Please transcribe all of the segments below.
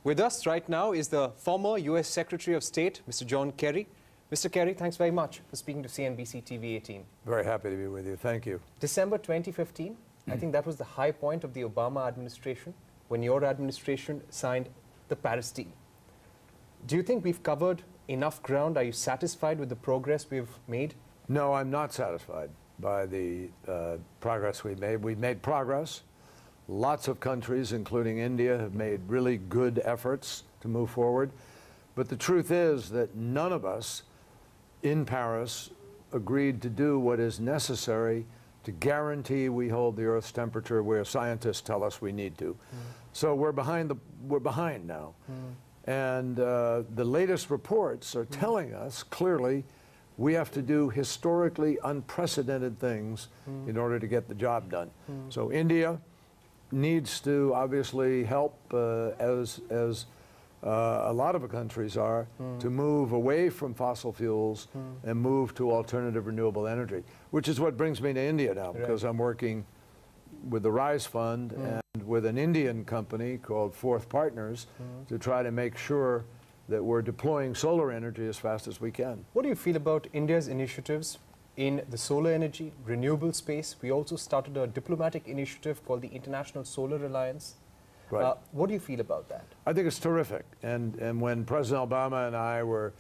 With us right now is the former U.S. Secretary of State, Mr. John Kerry. Mr. Kerry, thanks very much for speaking to CNBC TV 18. Very happy to be with you. Thank you. December 2015, I think that was the high point of the Obama administration when your administration signed the Paris deal. Do you think we've covered enough ground? Are you satisfied with the progress we've made? No, I'm not satisfied by the progress we've made. We've made progress. Lots of countries, including India, have made really good efforts to move forward. But the truth is that none of us in Paris agreed to do what is necessary to guarantee we hold the Earth's temperature where scientists tell us we need to. So we're behind now. And the latest reports are telling us clearly we have to do historically unprecedented things in order to get the job done. So India needs to obviously help, as a lot of countries are, to move away from fossil fuels and move to alternative renewable energy, which is what brings me to India now, because I'm working with the RISE Fund and with an Indian company called Fourth Partners to try to make sure that we're deploying solar energy as fast as we can. What do you feel about India's initiatives in the solar energy, renewable space? We also started a diplomatic initiative called the International Solar Alliance. Right. What do you feel about that? I think it's terrific. And when President Obama and I were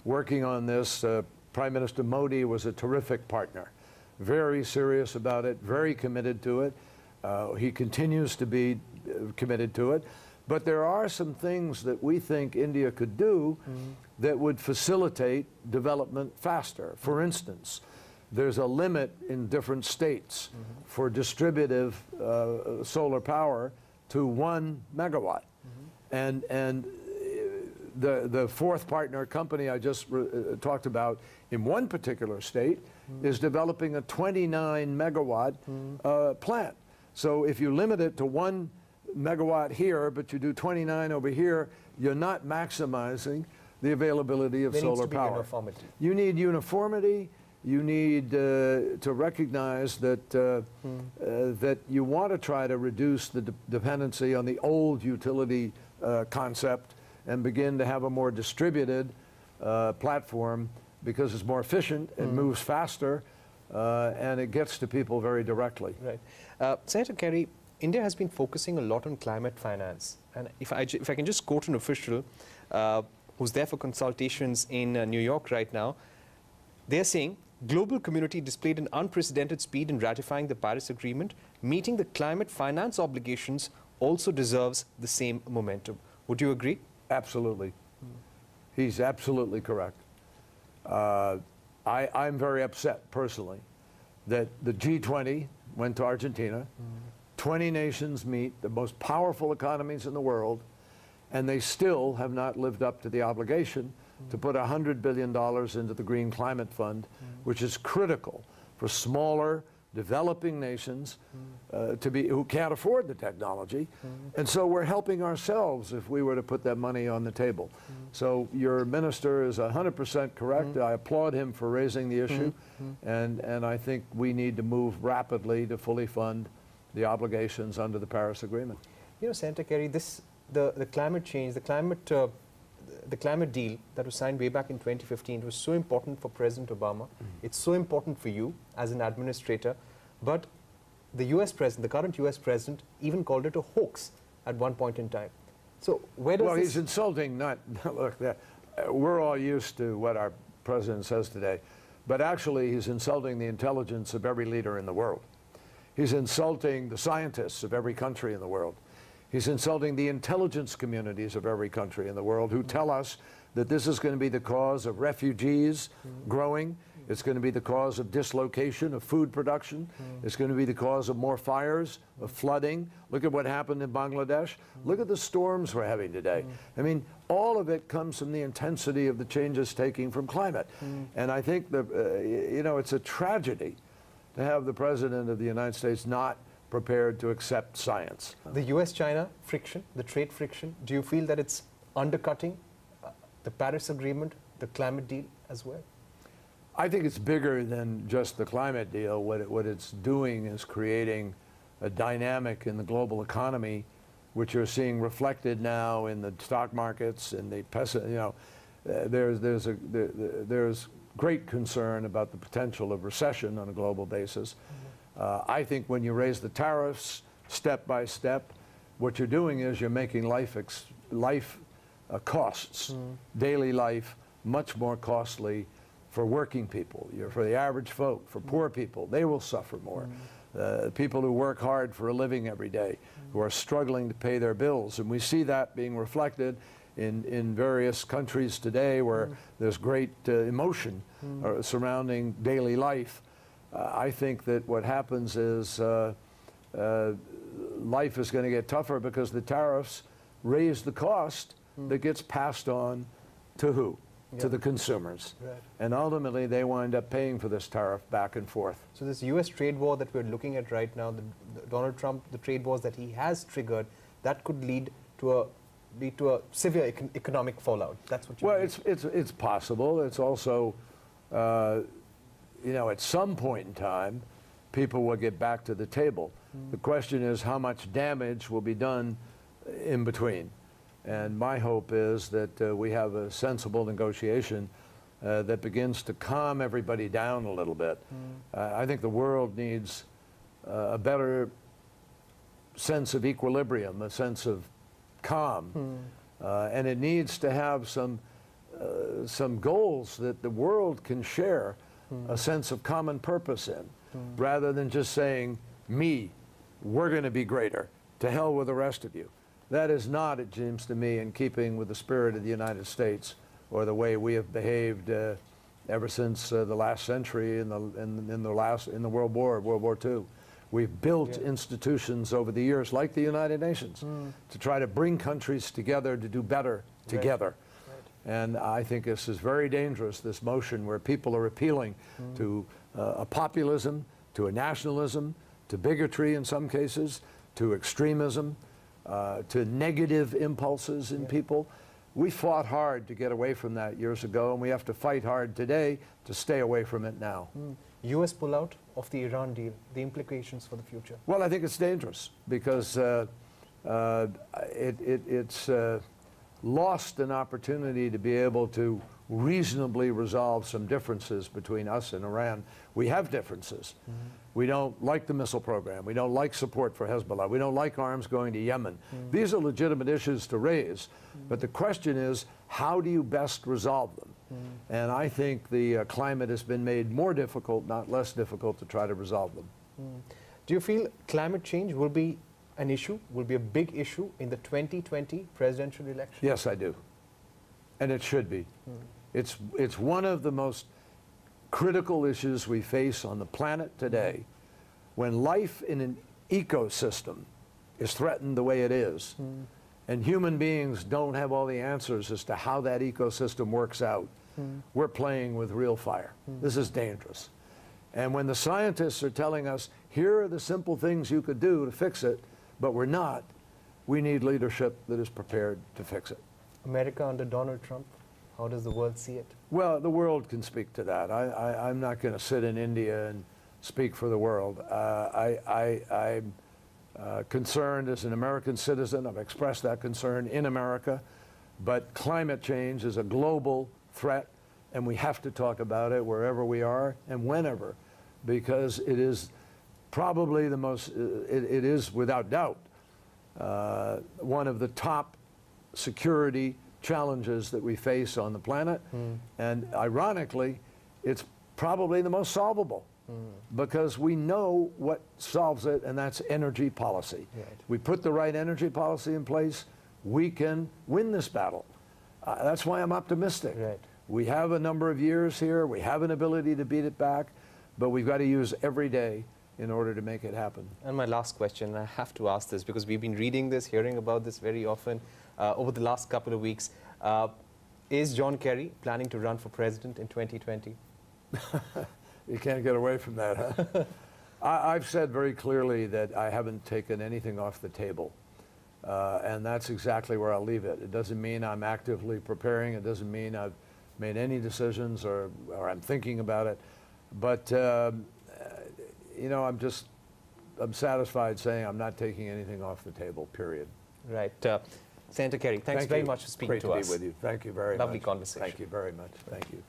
working on this, Prime Minister Modi was a terrific partner. Very serious about it, very committed to it. He continues to be committed to it. But there are some things that we think India could do that would facilitate development faster. For instance, there's a limit in different states for distributive solar power to 1 megawatt. And the Fourth Partner company I just talked about in one particular state is developing a 29 megawatt plant. So if you limit it to 1 megawatt here, but you do 29 over here, you're not maximizing the availability of solar power. Uniformity. You need uniformity. You need to recognize that that you want to try to reduce the dependency on the old utility concept and begin to have a more distributed platform, because it's more efficient, it moves faster, and it gets to people very directly. Right. Senator Kerry, India has been focusing a lot on climate finance. And if I can just quote an official who's there for consultations in New York right now, they're saying, global community displayed an unprecedented speed in ratifying the Paris Agreement. Meeting the climate finance obligations also deserves the same momentum. Would you agree? Absolutely. He's absolutely correct. I'm very upset personally that the G20 went to Argentina. 20 nations meet, the most powerful economies in the world, and they still have not lived up to the obligation to put $100 billion into the Green Climate Fund, which is critical for smaller, developing nations who can't afford the technology. And so we're helping ourselves if we were to put that money on the table. So your minister is 100% correct. I applaud him for raising the issue, and I think we need to move rapidly to fully fund the obligations under the Paris Agreement. You know, Senator Kerry, the climate change, the climate deal that was signed way back in 2015 was so important for President Obama. It's so important for you as an administrator. But the US president, the current US president, even called it a hoax at one point in time. So where does he's insulting, look, we're all used to what our president says today, but actually he's insulting the intelligence of every leader in the world. He's insulting the scientists of every country in the world. He's insulting the intelligence communities of every country in the world who tell us that this is going to be the cause of refugees growing. It's going to be the cause of dislocation of food production. It's going to be the cause of more fires, of flooding. Look at what happened in Bangladesh. Look at the storms we're having today. I mean, all of it comes from the intensity of the changes taking from climate. And I think you know, it's a tragedy to have the President of the United States not prepared to accept science. The US-China friction, the trade friction, do you feel that it's undercutting the Paris Agreement, the climate deal as well? I think it's bigger than just the climate deal. What it's doing is creating a dynamic in the global economy which you're seeing reflected now in the stock markets and the there's great concern about the potential of recession on a global basis. I think when you raise the tariffs step by step, what you're doing is you're making life costs, daily life, much more costly for working people, for the average folk, for poor people. They will suffer more. People who work hard for a living every day, who are struggling to pay their bills. And we see that being reflected in various countries today where there's great emotion surrounding daily life. I think that what happens is life is going to get tougher because the tariffs raise the cost that gets passed on to who? Yeah. To the consumers. Right. And ultimately, they wind up paying for this tariff back and forth. So this U.S. trade war that we're looking at right now, Donald Trump, the trade wars that he has triggered, that could lead to a severe economic fallout. That's what you mean. It's possible. It's also, you know, at some point in time, people will get back to the table. The question is how much damage will be done in between. And my hope is that we have a sensible negotiation that begins to calm everybody down a little bit. I think the world needs a better sense of equilibrium, a sense of calm. And it needs to have some goals that the world can share a sense of common purpose in, rather than just saying, me, we're going to be greater, to hell with the rest of you. That is not, it seems to me, in keeping with the spirit of the United States or the way we have behaved ever since the last century in the World War II. We've built institutions over the years, like the United Nations, to try to bring countries together to do better together. Right. And I think this is very dangerous, this motion where people are appealing to a populism, to a nationalism, to bigotry in some cases, to extremism, to negative impulses in people. We fought hard to get away from that years ago, and we have to fight hard today to stay away from it now. U.S. pullout of the Iran deal, the implications for the future? Well, I think it's dangerous because it's lost an opportunity to be able to reasonably resolve some differences between us and Iran. We have differences. We don't like the missile program. We don't like support for Hezbollah. We don't like arms going to Yemen. These are legitimate issues to raise, but the question is, how do you best resolve them? And I think the climate has been made more difficult, not less difficult, to try to resolve them. Do you feel climate change will be an issue, will be a big issue in the 2020 presidential election? Yes, I do. And it should be. It's one of the most critical issues we face on the planet today. When life in an ecosystem is threatened the way it is, and human beings don't have all the answers as to how that ecosystem works out, we're playing with real fire. This is dangerous. And when the scientists are telling us, here are the simple things you could do to fix it, but we're not, we need leadership that is prepared to fix it. America under Donald Trump, how does the world see it? Well, the world can speak to that. I'm not going to sit in India and speak for the world. I'm concerned as an American citizen. I've expressed that concern in America. But climate change is a global threat, and we have to talk about it wherever we are and whenever, because it is probably the most, it is without doubt, one of the top security challenges that we face on the planet. And ironically, it's probably the most solvable because we know what solves it, and that's energy policy. Right. We put the right energy policy in place, we can win this battle. That's why I'm optimistic. Right. We have a number of years here, we have an ability to beat it back, but we've got to use every day in order to make it happen. And my last question, I have to ask this because we've been reading this, hearing about this very often over the last couple of weeks. Is John Kerry planning to run for president in 2020? You can't get away from that, huh? I've said very clearly that I haven't taken anything off the table. And that's exactly where I'll leave it. It doesn't mean I'm actively preparing. It doesn't mean I've made any decisions or I'm thinking about it. But, you know, I'm satisfied saying I'm not taking anything off the table, period. Right. Senator Kerry, thanks very much for speaking Great to us. Great to be with you. Thank you very much. Lovely conversation. Thank you very much. Thank you.